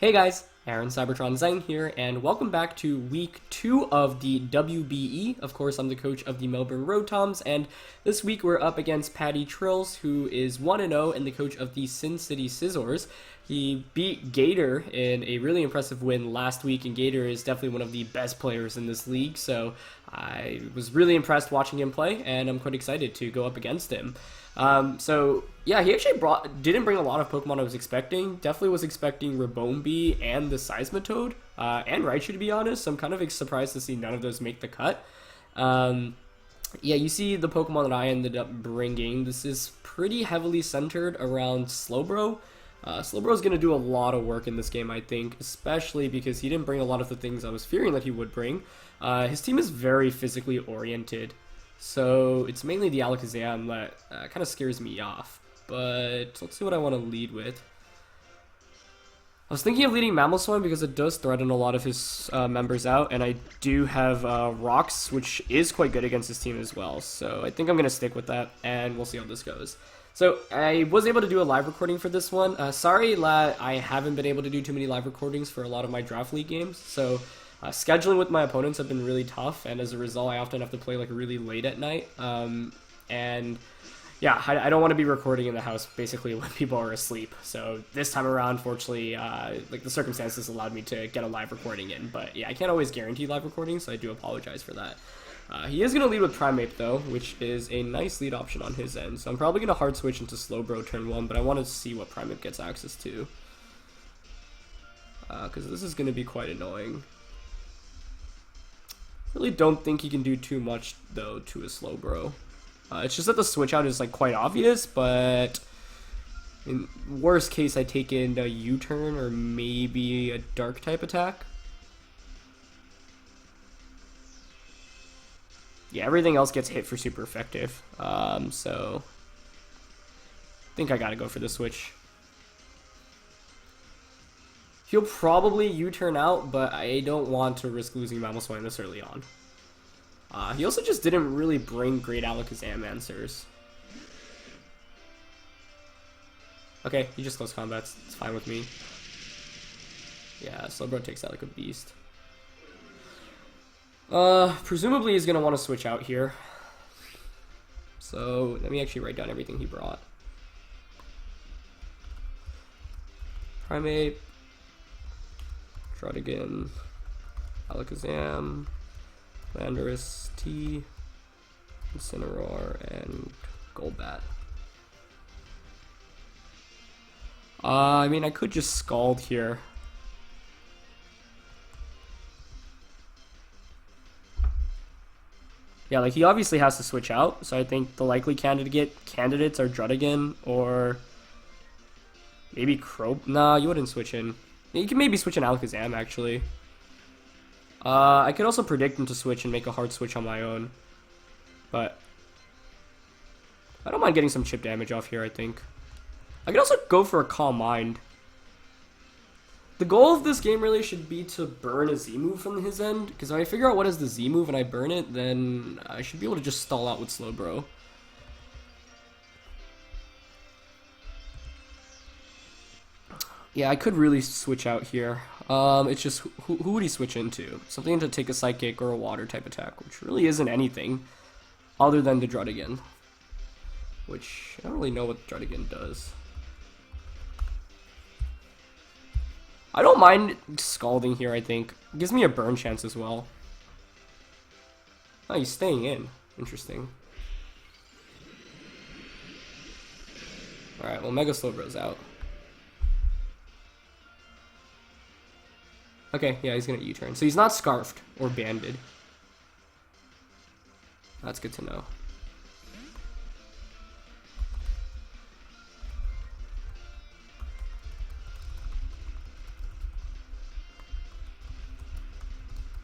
Hey guys, Aaron Cybertron Zang here, and welcome back to week 2 of the WBE. Of course, I'm the coach of the Melbourne Road Toms, and this week we're up against PattyTrills, who is 1-0 and the coach of the Sin City Scizors. He beat Gator in a really impressive win last week, and Gator is definitely one of the best players in this league, so I was really impressed watching him play, and I'm quite excited to go up against him. Yeah, he actually didn't bring a lot of Pokemon I was expecting. Definitely was expecting Rabombi and the Seismitoad, and Raichu, to be honest. So I'm kind of surprised to see none of those make the cut. Yeah, you see the Pokemon that I ended up bringing. This is pretty heavily centered around Slowbro. Slowbro's going to do a lot of work in this game, I think, especially because he didn't bring a lot of the things I was fearing that he would bring. His team is very physically oriented, so it's mainly the Alakazam that kind of scares me off. But let's see what I want to lead with. I was thinking of leading Mamoswine because it does threaten a lot of his members out, and I do have Rocks, which is quite good against his team as well. So I think I'm going to stick with that, and we'll see how this goes. So I was able to do a live recording for this one. Sorry, I haven't been able to do too many live recordings for a lot of my Draft League games. So scheduling with my opponents have been really tough, and as a result, I often have to play like really late at night. And yeah, I don't want to be recording in the house basically when people are asleep. So this time around, fortunately, like the circumstances allowed me to get a live recording in. But yeah, I can't always guarantee live recordings, so I do apologize for that. He is going to lead with Primeape, though, which is a nice lead option on his end. So I'm probably going to hard switch into Slowbro turn 1, but I want to see what Primeape gets access to, because this is going to be quite annoying. Really don't think he can do too much, though, to a Slowbro. It's just that the switch out is like quite obvious, but in worst case, I take in a U-turn or maybe a Dark type attack. Yeah, everything else gets hit for super effective. So I think I gotta go for the switch. He'll probably U-turn out, but I don't want to risk losing Mamoswine this early on. He also just didn't really bring great Alakazam answers. Okay, he just close combats. It's fine with me. Yeah, Slowbro takes that like a beast. Presumably he's gonna want to switch out here. So let me actually write down everything he brought. Primeape, Druddigon, Alakazam, Landorus, T, Incineroar, and Golbat. I mean, I could just Scald here. Yeah, like he obviously has to switch out, so I think the likely candidates are Druddigon or maybe Crow. Nah, you wouldn't switch in. You can maybe switch in Alakazam, actually. I could also predict him to switch and make a hard switch on my own, but I don't mind getting some chip damage off here, I think. I could also go for a Calm Mind. The goal of this game really should be to burn a Z move from his end, because if I figure out what is the Z move and I burn it, then I should be able to just stall out with Slowbro. Yeah, I could really switch out here. It's just, who would he switch into? Something to take a Psychic or a Water type attack, which really isn't anything other than the Druddigon, which I don't really know what Druddigon does. I don't mind Scalding here, I think. It gives me a burn chance as well. Oh, he's staying in. Interesting. Alright, well, Mega Slowbro's out. Okay, yeah, he's gonna U-turn. So he's not Scarfed or Banded. That's good to know.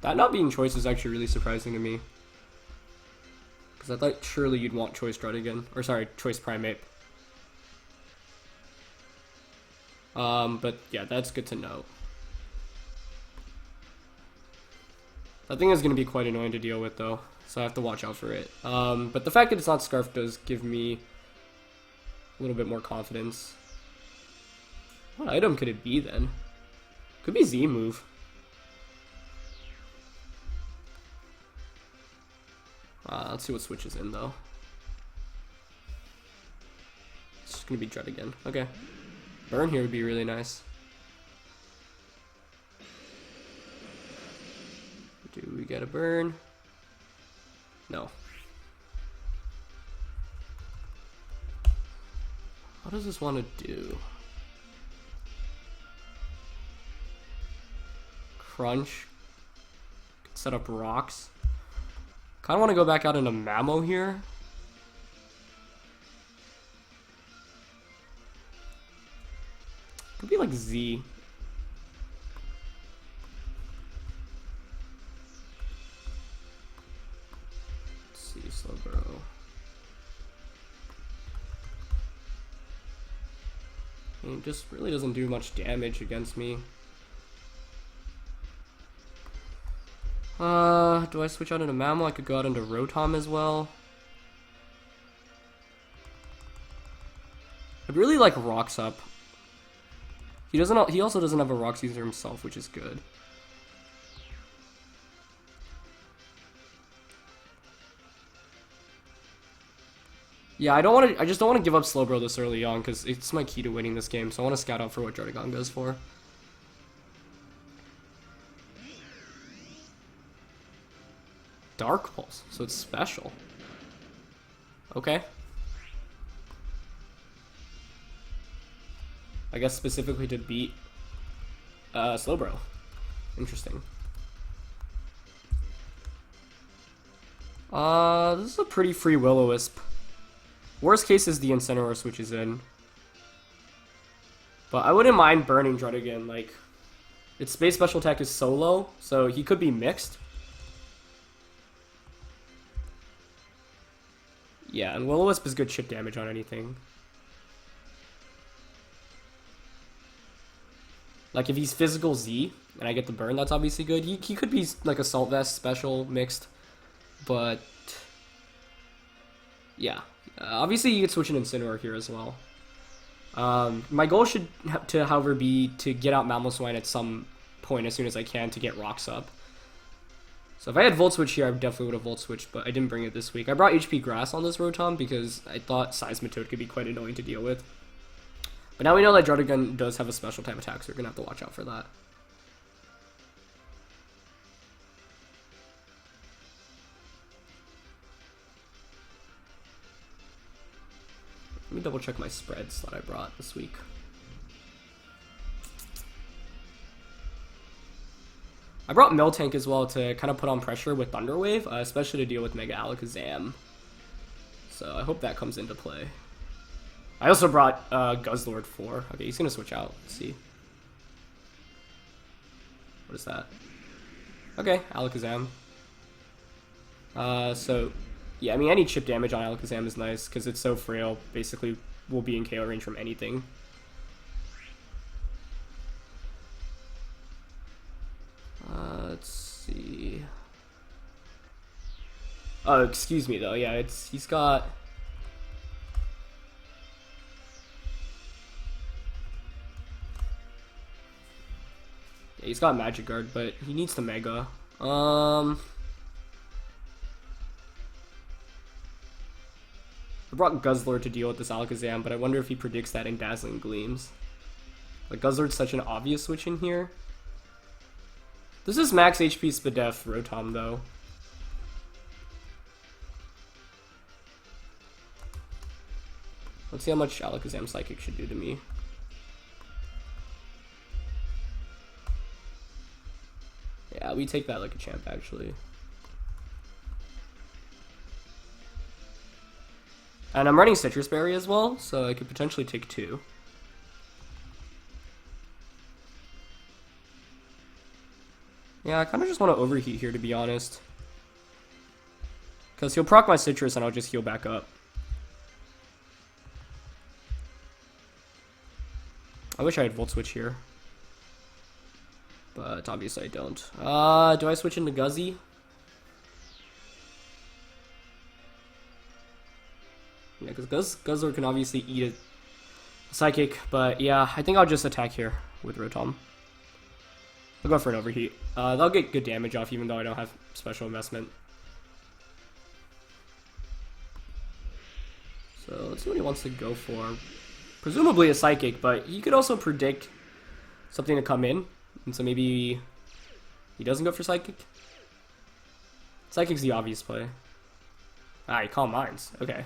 That not being Choice is actually really surprising to me, because I thought surely you'd want Choice Druddigon, or sorry, Choice Primeape. But yeah, that's good to know. That thing is going to be quite annoying to deal with, though, so I have to watch out for it. But the fact that it's not Scarf does give me a little bit more confidence. What item could it be, then? Could be Z move. Let's see what switches in, though. It's just gonna be Dread again. Okay. Burn here would be really nice. Do we get a burn? No. What does this want to do? Crunch. Set up rocks. Kind of want to go back out into Mamo here. Could be like Z. Let's see, Slowbro. It just really doesn't do much damage against me. Do I switch out into Mamo? I could go out into Rotom as well. I'd really like Rocks up. He also doesn't have a Rocks user himself, which is good. Yeah, I just don't want to give up Slowbro this early on, because it's my key to winning this game, so I want to scout out for what Jardigan goes for. Dark Pulse, so it's special. Okay. I guess specifically to beat Slowbro. Interesting. This is a pretty free Will-O-Wisp. Worst case is the Incineroar switches in. But I wouldn't mind burning Jardigan, like, its base special attack is so low, so he could be mixed. Yeah, and Will-O-Wisp is good chip damage on anything. Like, if he's physical Z, and I get the burn, that's obviously good. He could be, like, Assault Vest special mixed, but yeah. Obviously, you could switch an Incineroar here as well. My goal should, however, be to get out Mamoswine at some point as soon as I can to get Rocks up. So if I had Volt Switch here, I definitely would have Volt Switched, but I didn't bring it this week. I brought HP Grass on this Rotom because I thought Seismitoad could be quite annoying to deal with. But now we know that Jardigan does have a special type attack, so we're going to have to watch out for that. Let me double check my spreads that I brought this week. I brought Miltank as well to kind of put on pressure with Thunder Wave, especially to deal with Mega Alakazam. So I hope that comes into play. I also brought Guzzlord 4. Okay, he's going to switch out. Let's see. What is that? Okay, Alakazam. So, yeah, I mean, any chip damage on Alakazam is nice because it's so frail. Basically, will be in KO range from anything. Let's see. Oh, excuse me though. Yeah, he's got. Yeah, he's got Magic Guard, but he needs the Mega. I brought Guzzlord to deal with this Alakazam, but I wonder if he predicts that in Dazzling Gleams. Like, Guzzlord's such an obvious switch in here. This is max HP Spadef Rotom, though. Let's see how much Alakazam Psychic should do to me. Yeah, we take that like a champ, actually. And I'm running Citrus Berry as well, so I could potentially take 2. Yeah, I kind of just want to overheat here, to be honest. Because he'll proc my Citrus and I'll just heal back up. I wish I had Volt Switch here. But obviously I don't. Do I switch into Guzzy? Yeah, because Guzzlord can obviously eat a Psychic, but yeah, I think I'll just attack here with Rotom. I'll go for an overheat. They'll get good damage off even though I don't have special investment. So let's see what he wants to go for. Presumably a Psychic, but he could also predict something to come in. And so maybe he doesn't go for Psychic. Psychic's the obvious play. Ah, he Calm Minds. Okay.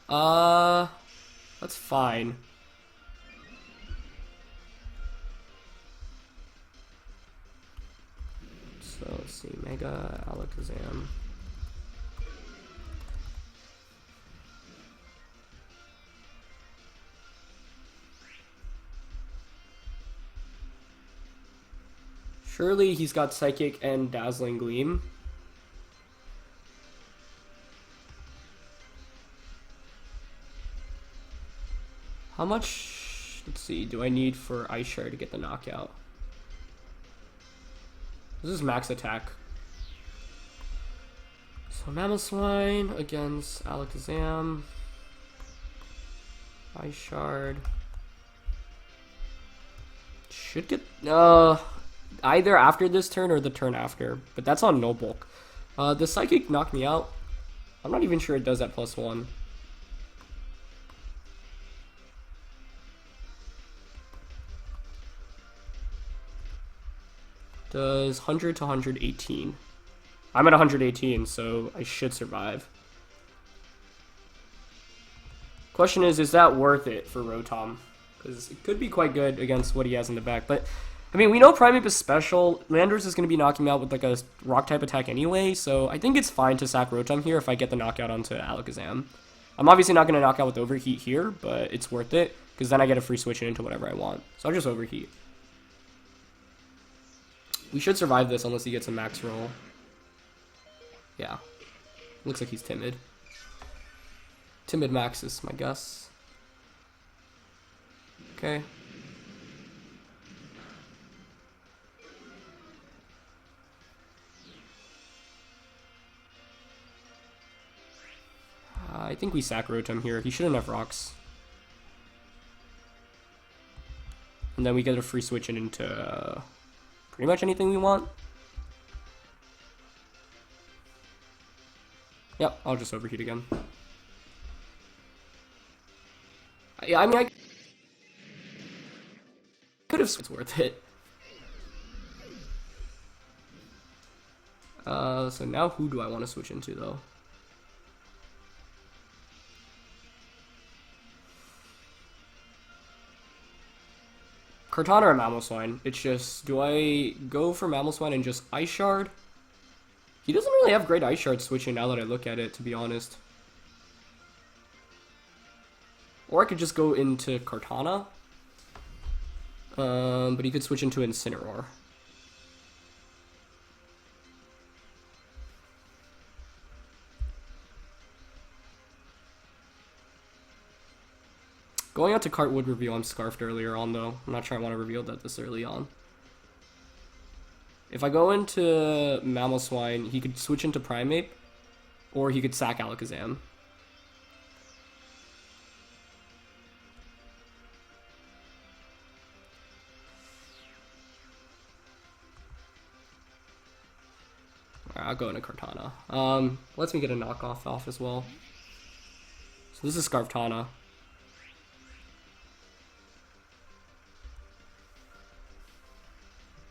That's fine. So let's see, Mega Alakazam. Surely he's got Psychic and Dazzling Gleam. How much, let's see, do I need for Ice Shard to get the knockout? This is max attack. So Mamoswine against Alakazam. Ice Shard. Should get either after this turn or the turn after, but that's on no bulk. The Psychic knocked me out. I'm not even sure it does that +1. Does 100 to 118. I'm at 118, so I should survive. Question is that worth it for Rotom? Because it could be quite good against what he has in the back. But, I mean, we know Primeape is special. Landorus is going to be knocking me out with like a rock-type attack anyway, so I think it's fine to sack Rotom here if I get the knockout onto Alakazam. I'm obviously not going to knock out with Overheat here, but it's worth it, because then I get a free switch into whatever I want. So I'll just Overheat. We should survive this unless he gets a max roll. Yeah. Looks like he's timid. Timid max is my guess. Okay. I think we sack Rotom here. He shouldn't have rocks. And then we get a free switch into pretty much anything we want. Yep, I'll just overheat again. Yeah, I mean, I could have. It's worth it. So now who do I want to switch into though? Kartana or Mamoswine? It's just, do I go for Mamoswine and just Ice Shard? He doesn't really have great Ice Shard switching now that I look at it, to be honest. Or I could just go into Kartana. But he could switch into Incineroar. Going out to Cart would reveal I'm Scarfed earlier on, though. I'm not sure I want to reveal that this early on. If I go into Mamoswine, he could switch into Primeape, or he could sack Alakazam. Alright, I'll go into Kartana. Lets me get a knockoff off as well. So this is Scarftana.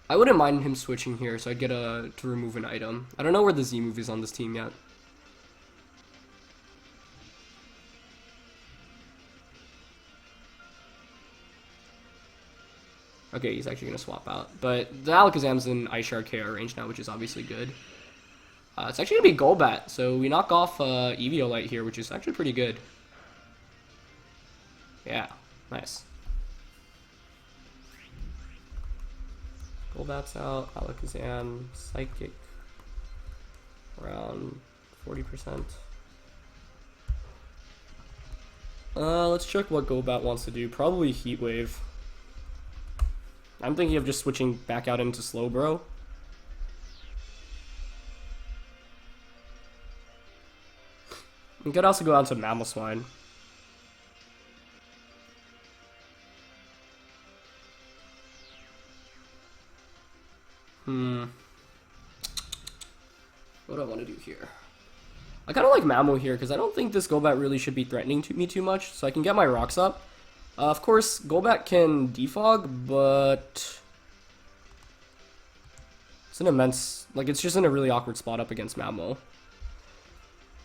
I wouldn't mind him switching here, so I'd get to remove an item. I don't know where the Z move is on this team yet. Okay, he's actually going to swap out. But the Alakazam's in Ice Shard KR range now, which is obviously good. It's actually going to be Golbat, so we knock off Eviolite here, which is actually pretty good. Yeah, nice. Golbat's out, Alakazam, Psychic, around 40%. Let's check what Golbat wants to do. Probably Heat Wave. I'm thinking of just switching back out into Slowbro. We could also go out to Mamoswine. What do I want to do here? I kind of like Mammo here because I don't think this Golbat really should be threatening me too much, so I can get my rocks up. Of course, Golbat can defog, but it's an immense, like, it's just in a really awkward spot up against Mammo.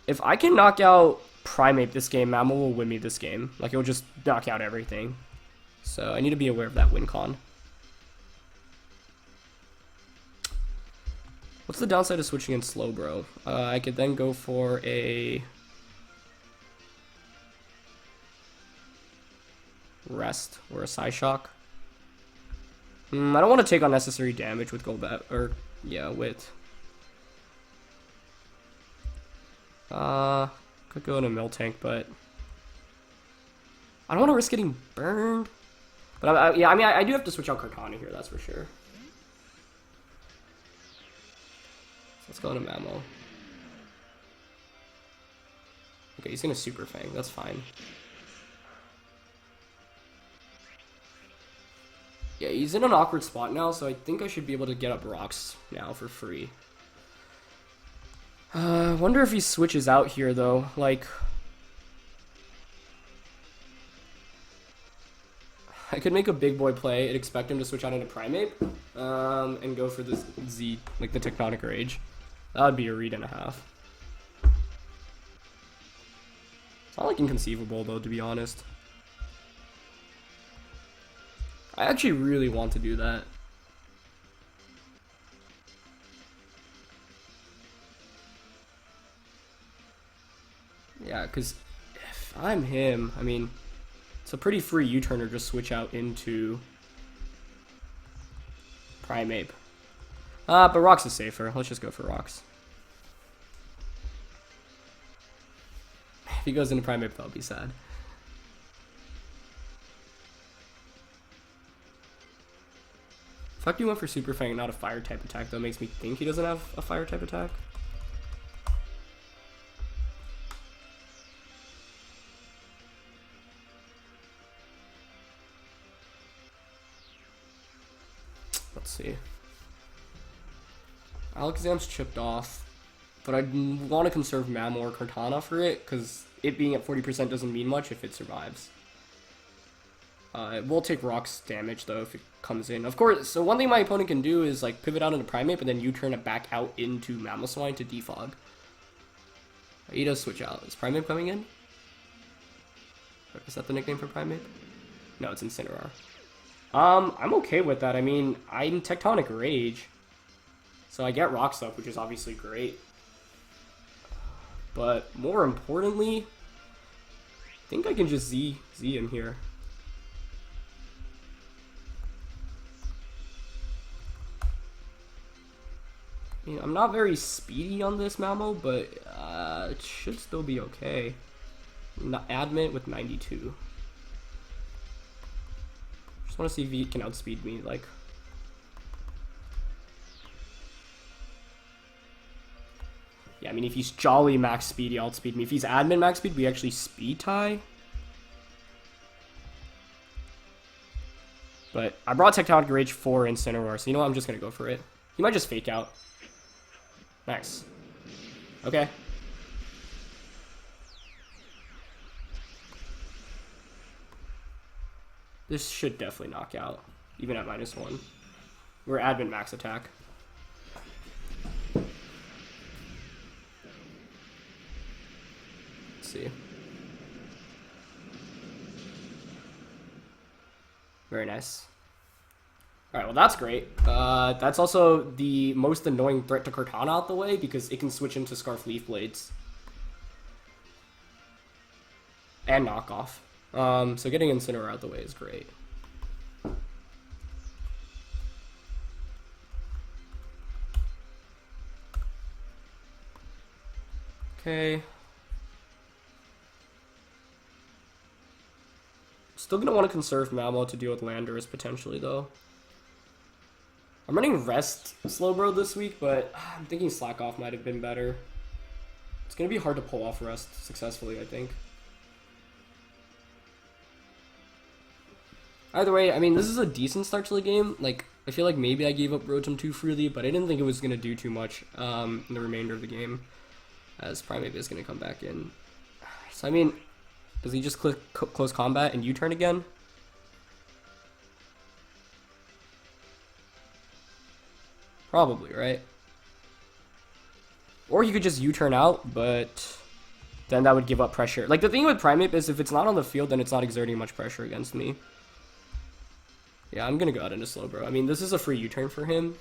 If I can knock out Primeape this game, Mammo will win me this game. Like, it will just knock out everything. So I need to be aware of that win con. What's the downside of switching in Slowbro? I could then go for a Rest or a Psyshock. I don't want to take unnecessary damage with Golbat, or yeah, with could go in a Miltank, but I don't want to risk getting burned. But yeah, I mean, I do have to switch out Kartana here, that's for sure. So let's go into Mammo. Okay, he's gonna Super Fang, that's fine. Yeah, he's in an awkward spot now, so I think I should be able to get up rocks now for free. I wonder if he switches out here, though. Like, I could make a big boy play and expect him to switch out into Primeape, and go for this Z, like the Tectonic Rage. That would be a read and a half. It's not like inconceivable, though, to be honest. I actually really want to do that. Yeah, because if I'm him, I mean, it's a pretty free U-turner to switch out into Primeape. But Rocks is safer. Let's just go for Rocks. If he goes into Primeape, that'll be sad. The fact he went for Super Fang, not a fire type attack, though, makes me think he doesn't have a fire type attack. Let's see. Alakazam's chipped off, but I want to conserve Mammo or Kartana for it, because it being at 40% doesn't mean much if it survives. It will take Rock's damage, though, if it comes in. Of course, so one thing my opponent can do is, like, pivot out into Primeape, and then U-turn it back out into Mamoswine to defog. He does switch out. Is Primeape coming in? Is that the nickname for Primeape? No, it's Incineroar. I'm okay with that. I mean, I'm Tectonic Rage, so I get Rocks up, which is obviously great. But more importantly, I think I can just Z him here. I mean, I'm not very speedy on this Mammo, but it should still be okay. Admit with 92. Just want to see if he can outspeed me, like. Yeah, I mean, if he's Jolly max speed, he outspeed me. If he's admin max speed, we actually speed tie. But I brought Tectonic Rage for Incineroar, so you know what? I'm just going to go for it. He might just fake out. Nice. Okay. This should definitely knock out, even at -1. We're admin max attack. Let's see. Very nice. Alright, well that's great. That's also the most annoying threat to Kartana out the way, because it can switch into Scarf Leaf Blades. And knockoff. So getting Incineroar out the way is great. Okay. Still gonna want to conserve Mammo to deal with Landorus potentially, though. I'm running Rest Slowbro this week, but I'm thinking Slack Off might have been better. It's gonna be hard to pull off Rest successfully, I think. Either way, I mean, this is a decent start to the game. Like, I feel like maybe I gave up Rotom too freely, but I didn't think it was going to do too much in the remainder of the game, as Primeape is going to come back in. So, I mean, does he just click close combat and U-turn again? Probably, right? Or he could just U-turn out, but then that would give up pressure. Like, the thing with Primeape is if it's not on the field, then it's not exerting much pressure against me. Yeah, I'm going to go out into Slowbro. I mean, this is a free U-turn for him.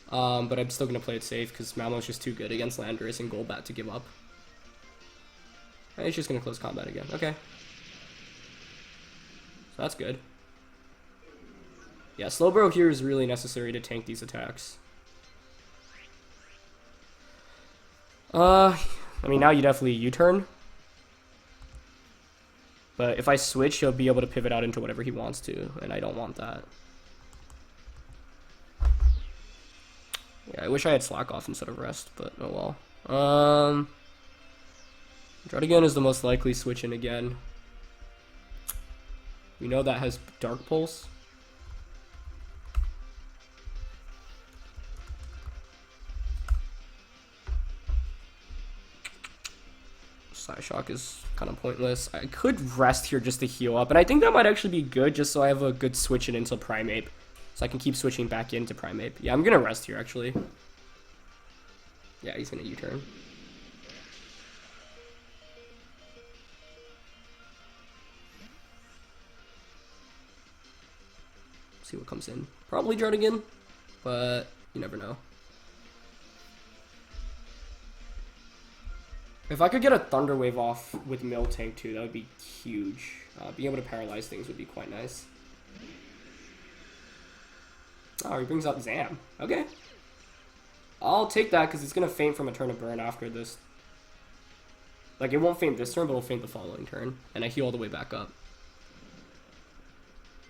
But I'm still going to play it safe because Malmo's just too good against Landorus and Golbat to give up. Right, he's just going to close combat again. Okay. So that's good. Yeah, Slowbro here is really necessary to tank these attacks. I mean, now you definitely U-turn. But if I switch, he'll be able to pivot out into whatever he wants to, and I don't want that. Yeah, I wish I had Slack off instead of Rest, but oh well. Druddigon is the most likely switch in again. We know that has Dark Pulse. Psyshock is kind of pointless. I could Rest here just to heal up, and I think that might actually be good just so I have a good switch in into Primeape. So I can keep switching back into Primeape. Yeah, I'm gonna Rest here actually. Yeah, he's gonna U-turn. See what comes in. Probably Druddigon, but you never know. If I could get a Thunder Wave off with Miltank too, that would be huge. Being able to paralyze things would be quite nice. Oh, he brings up Zam. Okay. I'll take that because it's going to faint from a turn of burn after this. Like, it won't faint this turn, but it'll faint the following turn. And I heal all the way back up.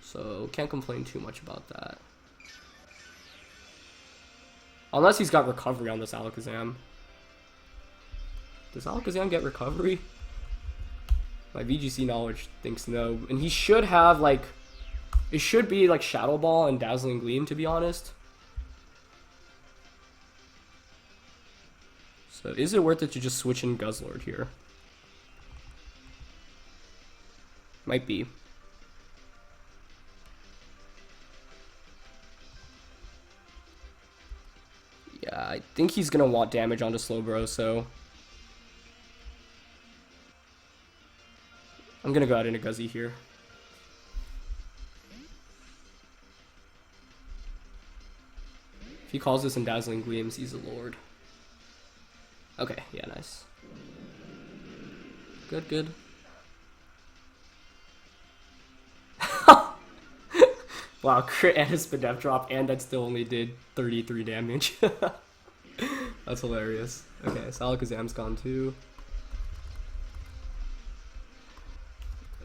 So, can't complain too much about that. Unless he's got recovery on this Alakazam. Does Alakazam get recovery? My VGC knowledge thinks no. And he should have, like... It should be, like, Shadow Ball and Dazzling Gleam, to be honest. So, is it worth it to just switch in Guzzlord here? Might be. Yeah, I think he's gonna want damage onto Slowbro, so... I'm gonna go out into Guzzy here. If he calls this in Dazzling Gleams, he's a lord. Okay, yeah, nice. Good, good. Wow, crit and a Spadef drop, and that still only did 33 damage. That's hilarious. Okay, so Alakazam's gone too.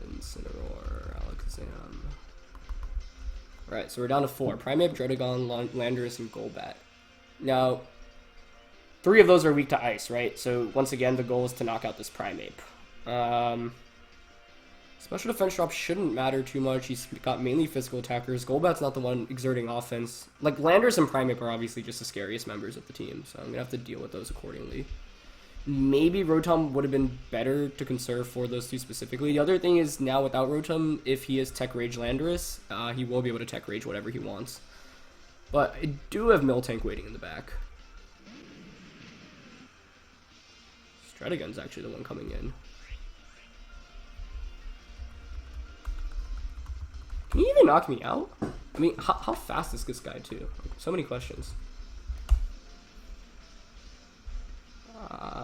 Incineroar, Alakazam. Alright, so we're down to 4. Primeape, Druddigon, Landorus, and Golbat. Now, 3 of those are weak to Ice, right? So, once again, the goal is to knock out this Primeape. Special defense drop shouldn't matter too much. He's got mainly physical attackers. Golbat's not the one exerting offense. Like, Landorus and Primeape are obviously just the scariest members of the team, so I'm going to have to deal with those accordingly. Maybe Rotom would have been better to conserve for those 2 specifically. The other thing is, now without Rotom, if he is Tech Rage Landorus, he will be able to Tech Rage whatever he wants. But I do have Miltank waiting in the back. Stratagun's actually the one coming in. Can he even knock me out? I mean, how fast is this guy, too? So many questions.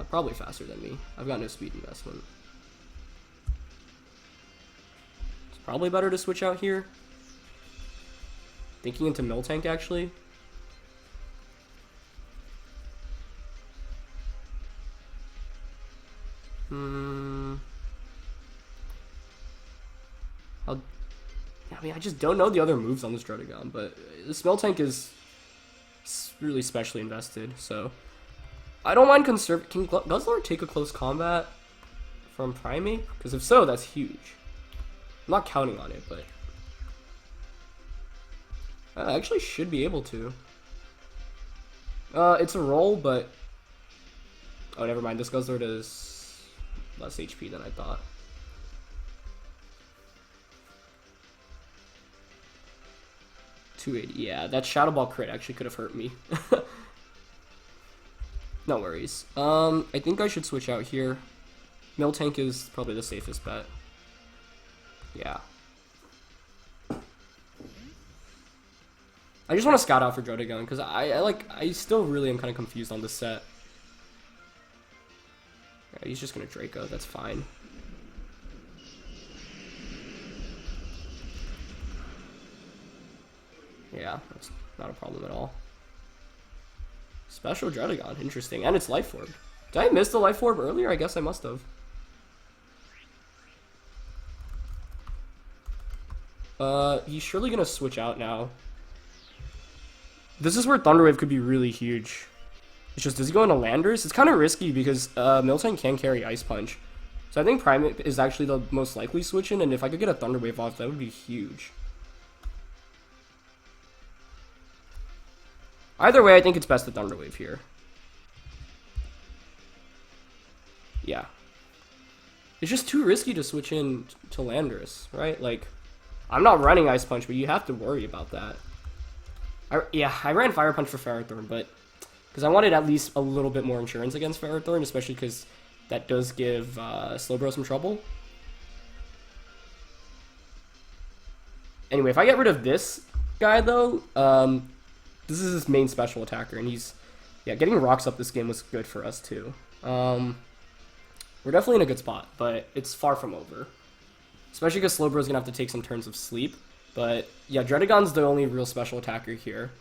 Probably faster than me. I've got no speed investment. It's probably better to switch out here. Thinking into Miltank, actually. I mean, I just don't know the other moves on this Druddigon, but this Miltank is really specially invested, so... I don't mind conserve. Can Guzzlord take a close combat from Primeape? Because if so, that's huge. I'm not counting on it, but... I actually should be able to. It's a roll, but... Oh, never mind. This Guzzlord is less HP than I thought. $280. Yeah, that Shadow Ball crit actually could have hurt me. No worries. I think I should switch out here. Miltank is probably the safest bet. Yeah. I just want to scout out for Drotagon because I still really am kind of confused on this set. Yeah, he's just gonna Draco. That's fine. Yeah, that's not a problem at all. Special Drotagon, interesting, and it's Life Orb. Did I miss the Life Orb earlier? I guess I must have. He's surely gonna switch out now. This is where Thunder Wave could be really huge. It's just, does he go into Landers? It's kind of risky because Miltank can carry Ice Punch. So I think Prime is actually the most likely switch in, and if I could get a Thunder Wave off, that would be huge. Either way, I think it's best to Thunder Wave here. Yeah. It's just too risky to switch in to Landorus, right? Like, I'm not running Ice Punch, but you have to worry about that. I ran Fire Punch for Ferrothorn, but because I wanted at least a little bit more insurance against Ferrothorn, especially because that does give Slowbro some trouble. Anyway, if I get rid of this guy, though, this is his main special attacker, and he's... Yeah, getting rocks up this game was good for us, too. We're definitely in a good spot, but it's far from over. Especially because Slowbro's going to have to take some turns of sleep. But, yeah, Drotagon's the only real special attacker here.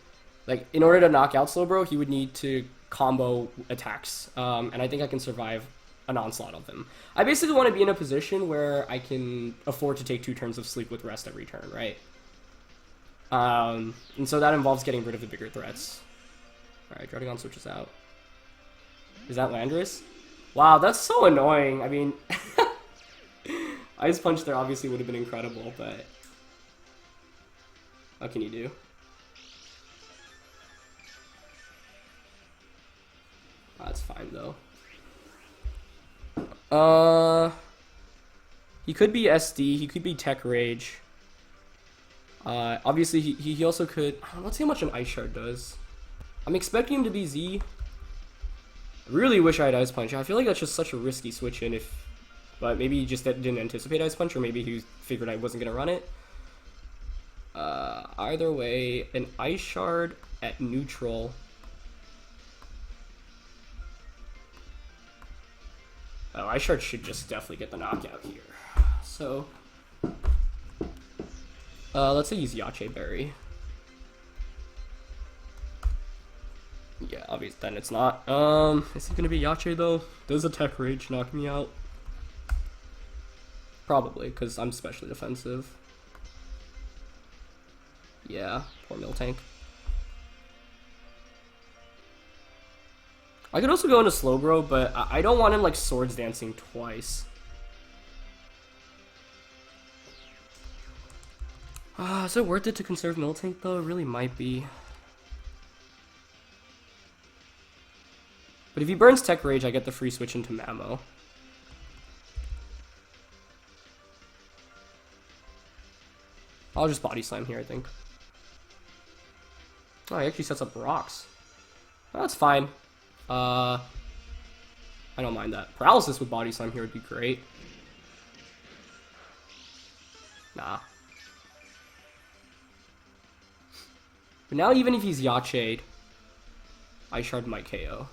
Like, in order to knock out Slowbro, he would need to combo attacks. And I think I can survive an onslaught of them. I basically want to be in a position where I can afford to take 2 turns of sleep with rest every turn, right? And so that involves getting rid of the bigger threats. Alright, Drotagon switches out. Is that Landorus? Wow, that's so annoying. I mean, Ice Punch there obviously would have been incredible, but what can you do? That's fine, though. He could be SD, he could be Tech Rage. Obviously, he also could... Let's see how much an Ice Shard does. I'm expecting him to be Z. I really wish I had Ice Punch. I feel like that's just such a risky switch in if... But maybe he just didn't anticipate Ice Punch, or maybe he figured I wasn't going to run it. Either way, an Ice Shard at neutral... Oh, Ice Shard should just definitely get the knockout here. So... let's say use Yache Berry. Yeah, obviously then it's not. Is it gonna be Yache though? Does a Tech Rage knock me out? Probably, because I'm specially defensive. Yeah, poor Miltank. I could also go into Slowbro, but I don't want him like Swords Dancing twice. Is it worth it to conserve Miltank though? It really might be. But if he burns Tech Rage, I get the free switch into Mamo. I'll just Body Slam here, I think. Oh, he actually sets up rocks. Oh, that's fine. I don't mind that. Paralysis with Body Slam here would be great. Nah. But now even if he's Yache'd, Ice Shard might KO.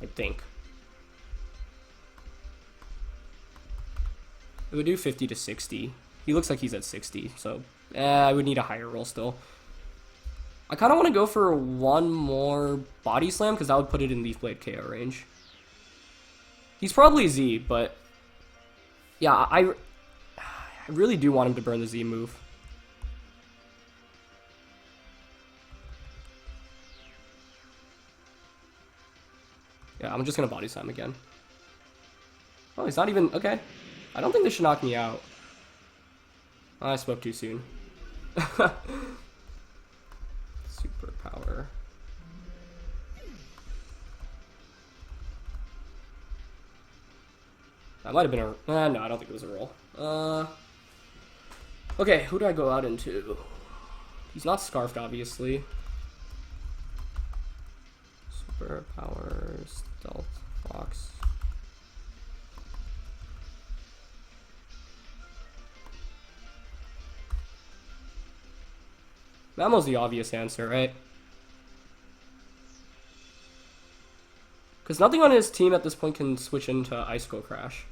I think. It would do 50 to 60. He looks like he's at 60, so I would need a higher roll still. I kind of want to go for one more Body Slam, because that would put it in Leaf Blade KO range. He's probably Z, but yeah, I really do want him to burn the Z move. Yeah, I'm just gonna body slam again. Oh, he's not even... Okay. I don't think this should knock me out. I spoke too soon. Superpower. That might have been a... no, I don't think it was a roll. Okay, who do I go out into? He's not scarfed, obviously. Superpower, stealth, fox. Mammo's the obvious answer, right? Because nothing on his team at this point can switch into Icicle Crash.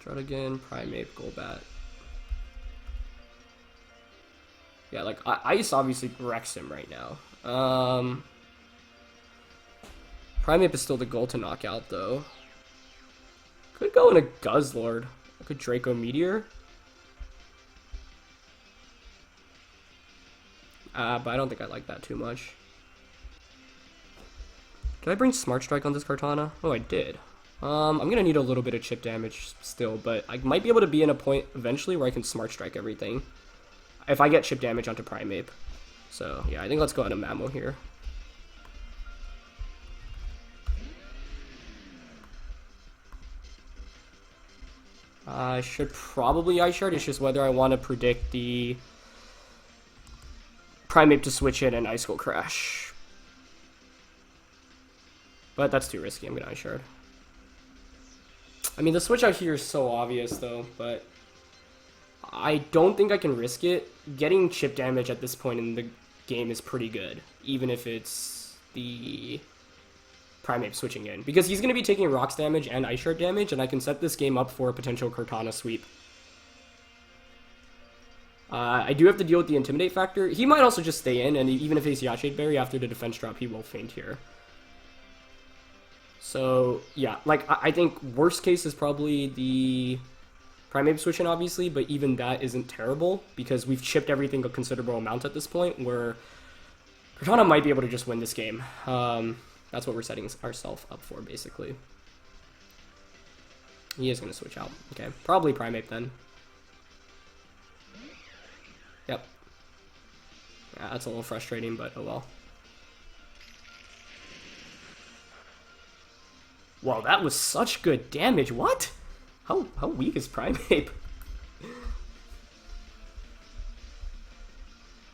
Druddigan, Primeape, Golbat. Yeah, like, Ice obviously wrecks him right now. Primeape is still the goal to knock out, though. Could go in a Guzzlord. Could Draco Meteor. But I don't think I like that too much. Did I bring Smart Strike on this Kartana? Oh, I did. I'm gonna need a little bit of chip damage still, but I might be able to be in a point eventually where I can Smart Strike everything. If I get chip damage onto Primeape. So, yeah, I think let's go out of Mammo here. I should probably Ice Shard. It's just whether I want to predict the Primeape to switch in and Icicle Crash. But that's too risky. I'm going to Ice Shard. I mean, the switch out here is so obvious, though, but I don't think I can risk it. Getting chip damage at this point in the game is pretty good, even if it's the Primeape switching in, because he's going to be taking Rocks damage and Ice Shard damage, and I can set this game up for a potential Kartana sweep. I do have to deal with the Intimidate factor. He might also just stay in, and even if he's Yashade Berry after the defense drop, he will faint here. So, yeah, like, I think worst case is probably the Primeape switch-in, obviously, but even that isn't terrible, because we've chipped everything a considerable amount at this point, where Kartana might be able to just win this game. That's what we're setting ourselves up for, basically. He is going to switch out. Okay, probably Primeape then. Yep. Yeah, that's a little frustrating, but oh well. Wow, that was such good damage. What? How weak is Primeape?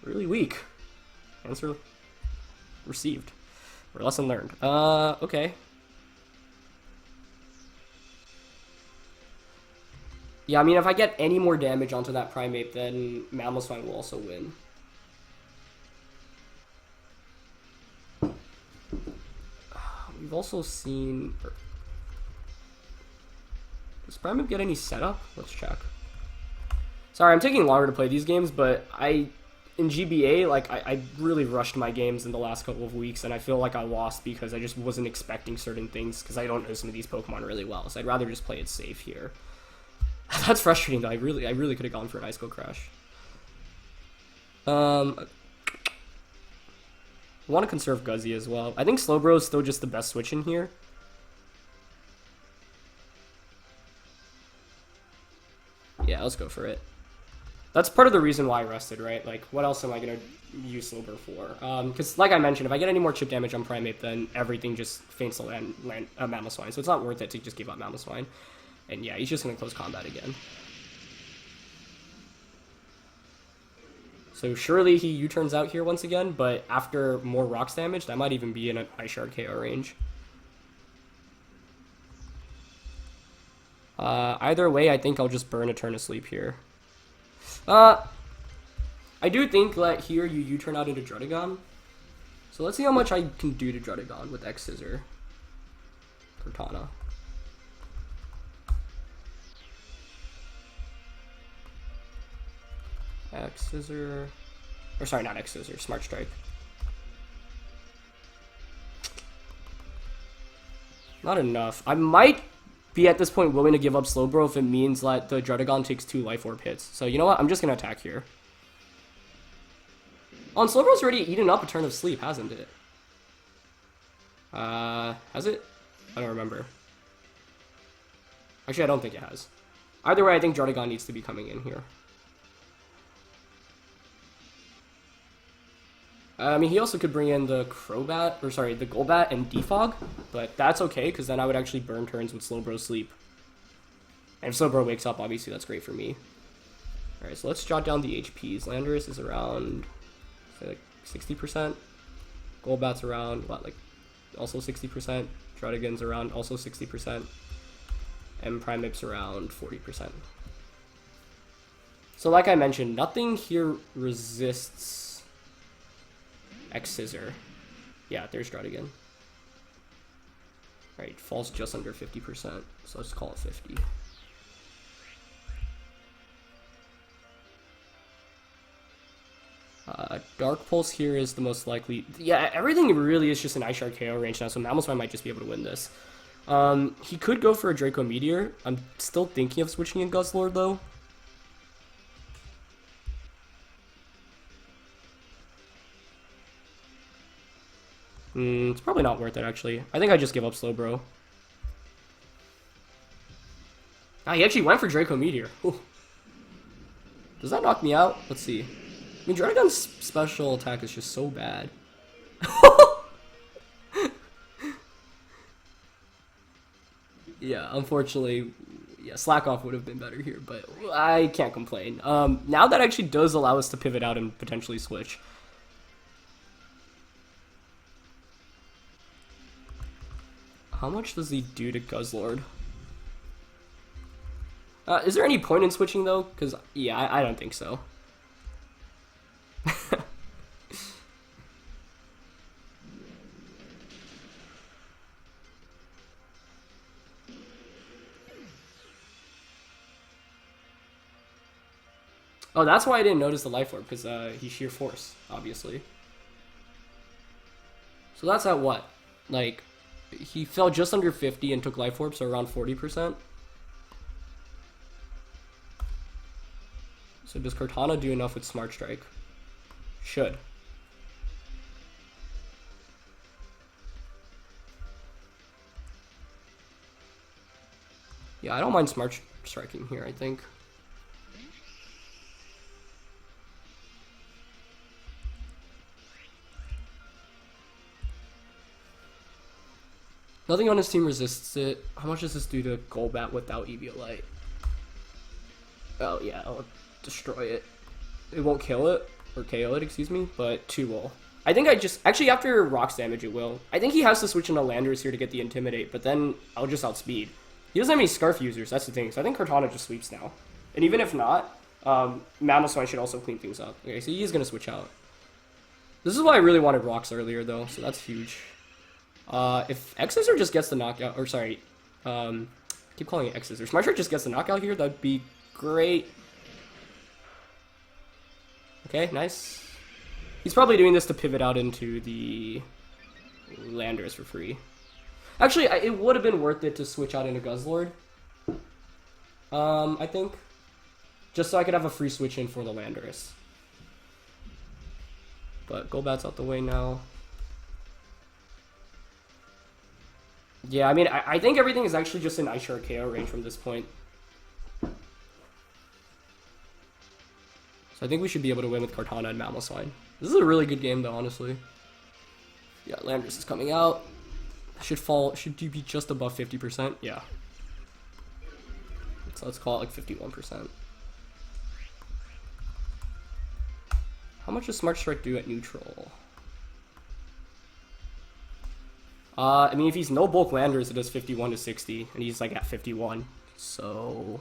Really weak. Answer received. Or lesson learned. Okay. Yeah, I mean, if I get any more damage onto that Primeape, then Mamoswine will also win. We've also seen... Does Primeape get any setup? Let's check. Sorry, I'm taking longer to play these games, but in GBA, like, I really rushed my games in the last couple of weeks, and I feel like I lost because I just wasn't expecting certain things, because I don't know some of these Pokemon really well, so I'd rather just play it safe here. That's frustrating, though. I really could have gone for an Icicle Crash. I want to conserve Guzzy as well. I think Slowbro is still just the best switch in here. Yeah, let's go for it. That's part of the reason why I rested, right? Like, what else am I going to use Slowbro for? Because, like I mentioned, if I get any more chip damage on Primeape, then everything just faints to land Mamoswine. So it's not worth it to just give up Mamoswine. And yeah, he's just going to close combat again. So surely he U-turns out here once again, but after more Rocks damage, that might even be in an Ice Shard KO range. Either way, I think I'll just burn Eternal Sleep here. I do think that here you U-turn out into Druddigon. So let's see how much I can do to Druddigon with X Scizor. Kartana. X Scizor. Or sorry, not X Scizor, Smart Strike. Not enough. I might be at this point willing to give up Slowbro if it means that the Druddigon takes 2 Life Orb hits. So you know what? I'm just going to attack here. Oh, and Slowbro's already eaten up a turn of sleep, hasn't it? Has it? I don't remember. Actually, I don't think it has. Either way, I think Druddigon needs to be coming in here. I mean, he also could bring in the Crobat, or sorry, the Golbat and Defog, but that's okay, because then I would actually burn turns with Slowbro sleep. And if Slowbro wakes up, obviously that's great for me. Alright, so let's jot down the HPs. Landorus is around, say, like 60%. Golbat's around, what, like, also 60%. Druddigon's around, also 60%. And Primeape's around 40%. So like I mentioned, nothing here resists Scizor. Yeah, there's Druddigon. Alright, falls just under 50%, so let's call it 50. Dark Pulse here is the most likely. Yeah, everything really is just an Ice Shard KO range now, so Mamoswine might just be able to win this. He could go for a Draco Meteor. I'm still thinking of switching in Guzzlord though. It's probably not worth it actually. I think I just give up Slowbro. Ah, he actually went for Draco Meteor. Ooh. Does that knock me out? Let's see. I mean, Druddigon's special attack is just so bad. Yeah, unfortunately, yeah, Slack Off would have been better here, but I can't complain. Now that actually does allow us to pivot out and potentially switch. How much does he do to Guzzlord? Is there any point in switching though? Because, yeah, I don't think so. Oh, that's why I didn't notice the Life Orb, because he's Sheer Force, obviously. So that's at what? Like, he fell just under 50 and took Life Orb, so around 40%. So does Cortana do enough with Smart Strike? Should. Yeah, I don't mind Smart Striking here, I think. Nothing on his team resists it. How much does this do to Golbat without Eviolite? Oh yeah, I'll destroy it. It won't kill it, or KO it, excuse me, but 2 will. I think I just, actually after Rock's damage it will. I think he has to switch into Landorus here to get the Intimidate, but then I'll just outspeed. He doesn't have any Scarf users, that's the thing, so I think Cortana just sweeps now. And even if not, Mamoswine should also clean things up. Okay, so he is going to switch out. This is why I really wanted Rocks earlier though, so that's huge. If Scizor just gets the knockout, or sorry, keep calling it Scizor. Smart Strike just gets the knockout here, that'd be great. Okay, nice. He's probably doing this to pivot out into the Landorus for free. Actually, it would have been worth it to switch out into Guzzlord. I think. Just so I could have a free switch in for the Landorus. But Golbat's out the way now. Yeah, I mean, I think everything is actually just in Ice Shard KO range from this point. So I think we should be able to win with Cortana and Mamoswine. This is a really good game though, honestly. Yeah, Landorus is coming out. Should be just above 50%? Yeah. So let's call it like 51%. How much does Smart Strike do at neutral? I mean, if he's no bulk Landorus, it does 51 to 60, and he's like at 51. So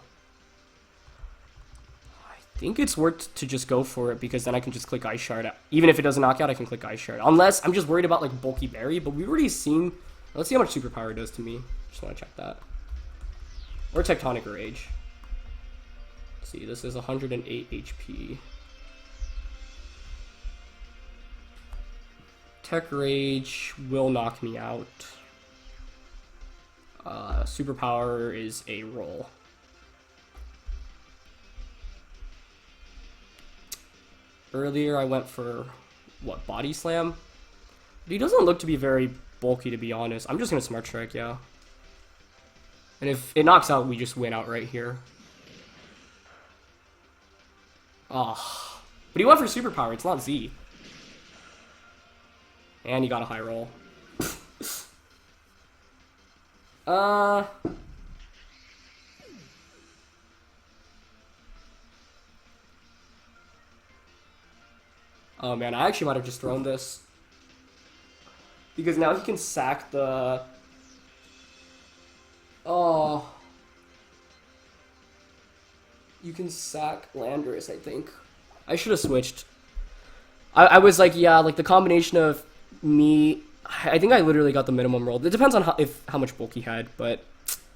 I think it's worth to just go for it, because then I can just click Ice Shard. Even if it doesn't knock out, I can click Ice Shard. Unless I'm just worried about like bulky Berry, but we've already seen. Let's see how much Superpower does to me. Just want to check that. Or Tectonic Rage. Let's see, this is 108 HP. Tech Rage will knock me out. Superpower is a roll. Earlier I went for, what, Body Slam? But he doesn't look to be very bulky, to be honest. I'm just going to Smart Strike, yeah. And if it knocks out, we just win outright here. Oh. But he went for Superpower, it's not Z. And he got a high roll. Oh man, I actually might have just thrown this. Because now he can sack the... Oh. You can sack Landorus, I think. I should have switched. I was like, yeah, like the combination of me... I think I literally got the minimum roll. It depends on how much bulk he had, but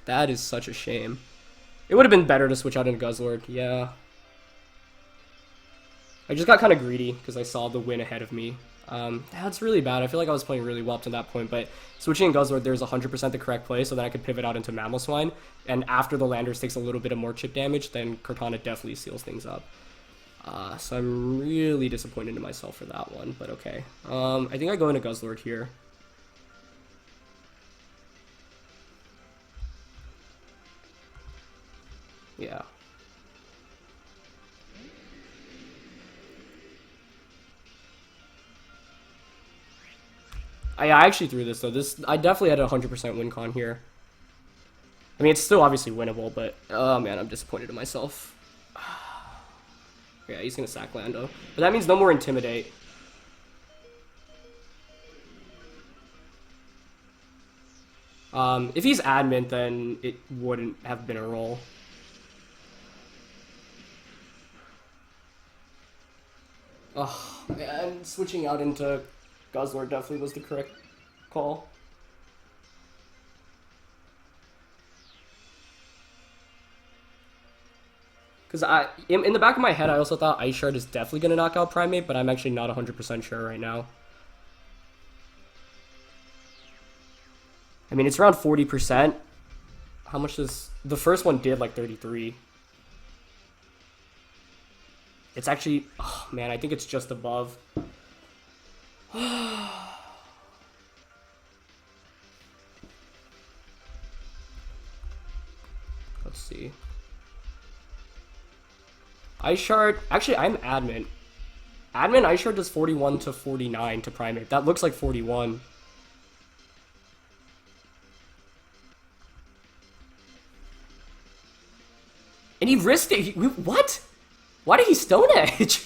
that is such a shame. It would have been better to switch out into Guzzlord, yeah. I just got kind of greedy because I saw the win ahead of me. That's really bad. I feel like I was playing really well up to that point, but switching in Guzzlord, there's 100% the correct play, so then I could pivot out into Mamoswine, and after the Landorus takes a little bit of more chip damage, then Kartana definitely seals things up. So I'm really disappointed in myself for that one, but okay. I think I go into Guzzlord here. Yeah. I actually threw this, though. I definitely had a 100% win con here. I mean, it's still obviously winnable, but... Oh, man, I'm disappointed in myself. Yeah, he's gonna sack Lando. But that means no more Intimidate. If he's Adamant, then it wouldn't have been a roll. Oh, man, switching out into Guzzlord definitely was the correct call. Because in the back of my head, I also thought Ice Shard is definitely going to knock out Primate, but I'm actually not 100% sure right now. I mean, it's around 40%. How much does... The first one did like 33. It's actually... Oh, man, I think it's just above. Let's see. Ice Shard... Actually, I'm Admin. Admin Ice Shard does 41 to 49 to Primate. That looks like 41. And he risked it. What? Why did he Stone Edge?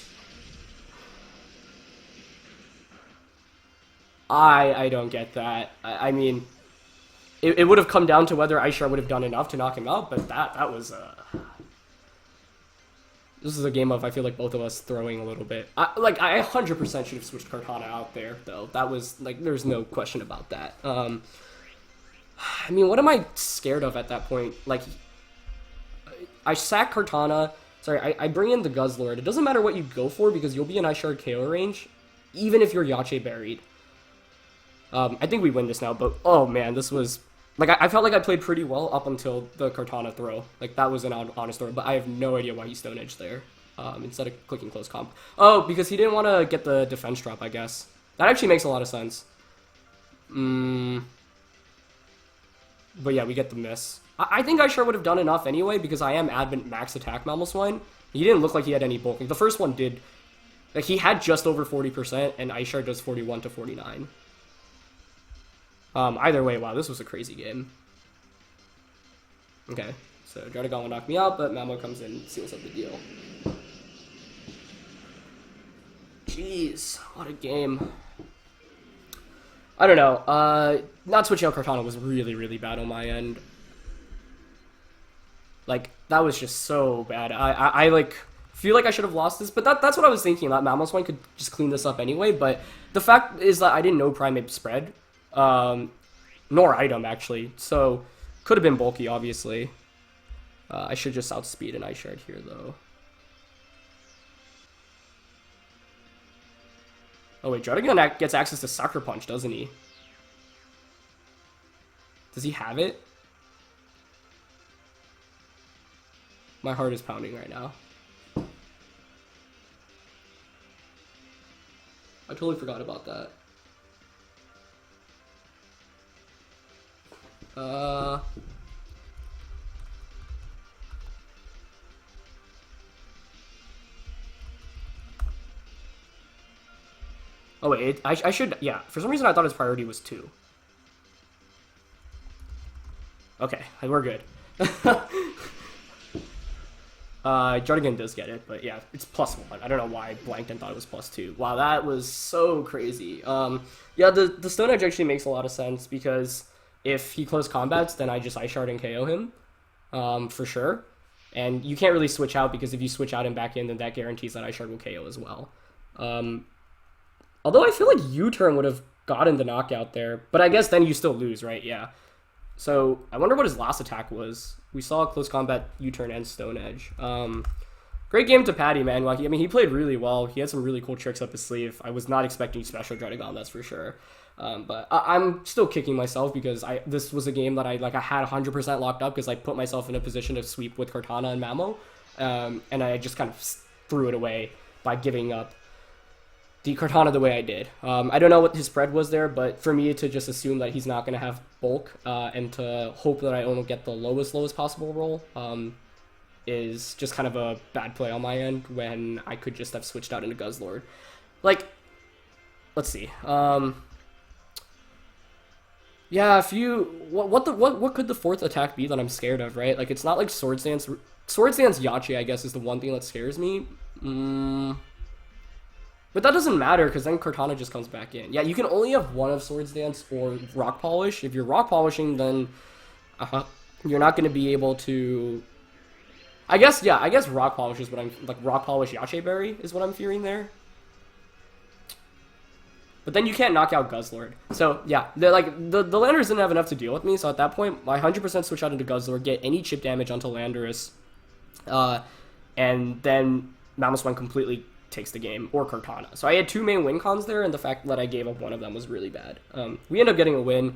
I don't get that. I mean, it would have come down to whether Ice Shard would have done enough to knock him out, but that was... This is a game of, I feel like, both of us throwing a little bit. I 100% should have switched Kartana out there, though. That was, like, there's no question about that. I mean, what am I scared of at that point? Like, I sack Kartana. Sorry, I bring in the Guzzlord. It doesn't matter what you go for, because you'll be in Ice Shard KO range, even if you're Yache buried. I think we win this now, but, oh, man, this was... Like, I felt like I played pretty well up until the Kartana throw. Like, that was an honest throw, but I have no idea why he Stone Edged there, instead of clicking close comp. Oh, because he didn't want to get the defense drop, I guess. That actually makes a lot of sense. But yeah, we get the miss. I think I sure would have done enough anyway, because I am Advent max attack Mamoswine. He didn't look like he had any bulk. Like, the first one did. Like, he had just over 40%, and Ice Shard does 41 to 49. Either way, wow, this was a crazy game. Okay, so Dradagon will knock me out, but Mamo comes in and seals up the deal. Jeez, what a game. I don't know, not switching out Kartana was really, really bad on my end. Like, that was just so bad. I like, feel like I should have lost this, but that's what I was thinking, that Mamoswine could just clean this up anyway, but the fact is that I didn't know Primate spread. Nor item, actually. So, could have been bulky, obviously. I should just outspeed an Ice Shard here, though. Oh, wait, Dradagon gets access to Sucker Punch, doesn't he? Does he have it? My heart is pounding right now. I totally forgot about that. Oh wait, I should, yeah. For some reason I thought his priority was 2. Okay, we're good. Jardigan does get it, but yeah, it's +1. I don't know why I blanked and thought it was +2. Wow, that was so crazy. Yeah, the Stone Edge actually makes a lot of sense, because if he close combats, then I just Ice Shard and KO him, for sure. And you can't really switch out, because if you switch out and back in, then that guarantees that Ice Shard will KO as well. Although I feel like U-turn would have gotten the knockout there, but I guess then you still lose, right? Yeah. So I wonder what his last attack was. We saw close combat, U-turn, and Stone Edge. Great game to Patty, man. Well, I mean, he played really well. He had some really cool tricks up his sleeve. I was not expecting special Jardigan, that's for sure. But I'm still kicking myself, because this was a game that I had 100% locked up, because I put myself in a position to sweep with Cortana and Mamo, and I just kind of threw it away by giving up the Cortana the way I did. I don't know what his spread was there, but for me to just assume that he's not going to have bulk, and to hope that I only get the lowest possible roll, is just kind of a bad play on my end, when I could just have switched out into Guzzlord. Like, let's see. Yeah, if you... What could the 4th attack be that I'm scared of, right? Like, it's not like Swords Dance... Swords Dance Yache, I guess, is the one thing that scares me. But that doesn't matter, because then Cortana just comes back in. Yeah, you can only have one of Swords Dance or Rock Polish. If you're Rock Polishing, then you're not going to be able to... I guess Rock Polish is what I'm... Like, Rock Polish Yache Berry is what I'm fearing there. But then you can't knock out Guzzlord. So, yeah, the Landorus didn't have enough to deal with me, so at that point, I 100% switch out into Guzzlord, get any chip damage onto Landorus, and then Mamoswine completely takes the game, or Cortana. So I had 2 main win cons there, and the fact that I gave up one of them was really bad. We ended up getting a win.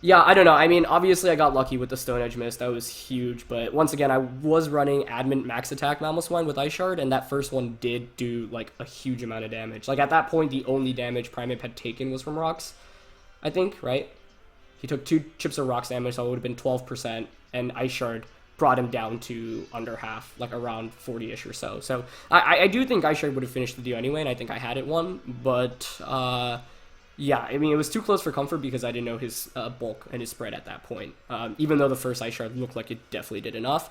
Yeah, I don't know. I mean, obviously I got lucky with the Stone Edge miss. That was huge, but once again, I was running Admin Max Attack Mamoswine with Ice Shard, and that first one did do, like, a huge amount of damage. Like, at that point, the only damage Primeape had taken was from rocks, I think, right? He took 2 chips of rocks damage, so it would have been 12%, and Ice Shard brought him down to under half, like around 40-ish or so. So I do think Ice Shard would have finished the deal anyway, and I think I had it won. But yeah, I mean, it was too close for comfort, because I didn't know his bulk and his spread at that point. Even though the first Ice Shard looked like it definitely did enough.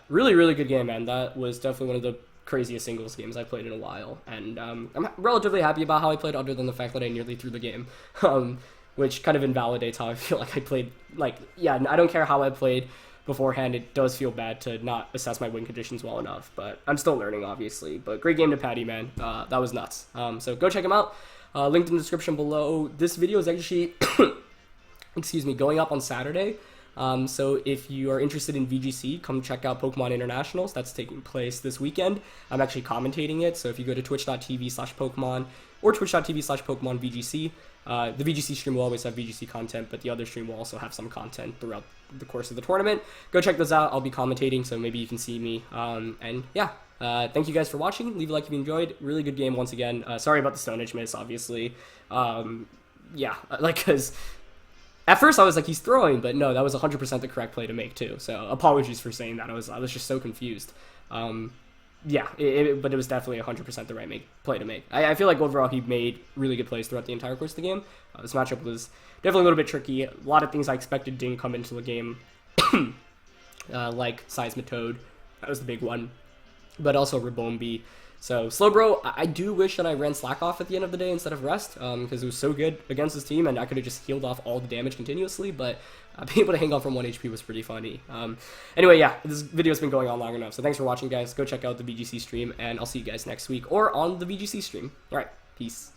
Really, really good game, man. That was definitely one of the craziest singles games I played in a while. And I'm relatively happy about how I played, other than the fact that I nearly threw the game. Which kind of invalidates how I feel like I played. Like, yeah, I don't care how I played beforehand. It does feel bad to not assess my win conditions well enough, but I'm still learning, obviously. But great game to Patty, man. That was nuts. So go check him out. Linked in the description below. This video is actually, excuse me, going up on Saturday. So if you are interested in VGC, come check out Pokemon Internationals. That's taking place this weekend. I'm actually commentating it, so if you go to twitch.tv/Pokemon or twitch.tv/Pokemon VGC, the VGC stream will always have VGC content, but the other stream will also have some content throughout the course of the tournament. Go check those out. I'll be commentating, so maybe you can see me. And yeah, thank you guys for watching. Leave a like if you enjoyed. Really good game once again. Sorry about the Stone Edge miss, obviously. Yeah, like, because at first I was like, he's throwing, but no, that was 100% the correct play to make too. So apologies for saying that. I was just so confused. Yeah, but it was definitely 100% the right play to make. I feel like overall he made really good plays throughout the entire course of the game. This matchup was definitely a little bit tricky. A lot of things I expected didn't come into the game, like Seismitoad. That was the big one, but also Rabombi. So Slowbro, I do wish that I ran Slack off at the end of the day instead of Rest, because it was so good against his team, and I could have just healed off all the damage continuously, but being able to hang on from 1 HP was pretty funny. Anyway, yeah, this video's been going on long enough, so thanks for watching, guys. Go check out the VGC stream, and I'll see you guys next week, or on the VGC stream. Alright, peace.